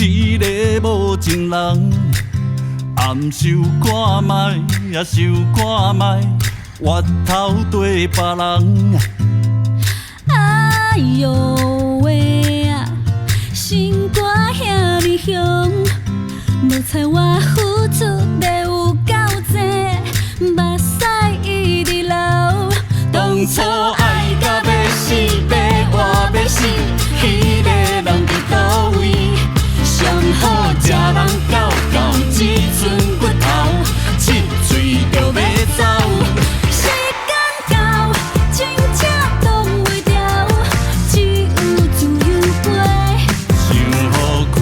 一个无情人，暗受赶卖，也受赶卖，越头对别人。哎呦喂啊，心肝遐尼凶，无猜我付出的有够多，目屎一直流。当初爱到要死，要活要死，迄个人伫倒位？上好食人狗狗，只剩骨头，七嘴就要走。时间到，真正挡袂掉，只有自由飞。想好开，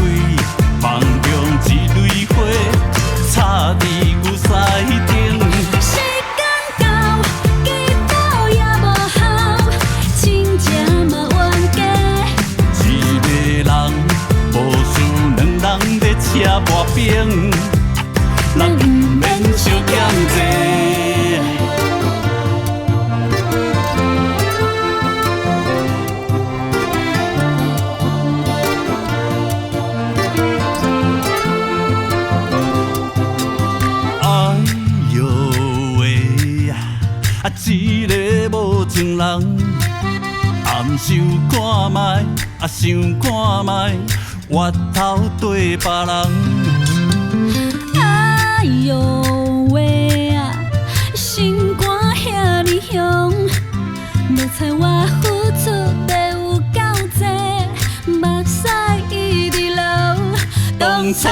梦中一蕊花，插伫牛屎顶。时间到，祈祷也无效，亲情嘛冤家。一个人无输两人在车磨冰，人不免相欠债。哎呦喂呀，一个无情人，暗受赶卖，想赶卖，越头对别人。哎呦喂啊，心肝遐尼凶，无猜我付出的有够多，目屎一直流。当初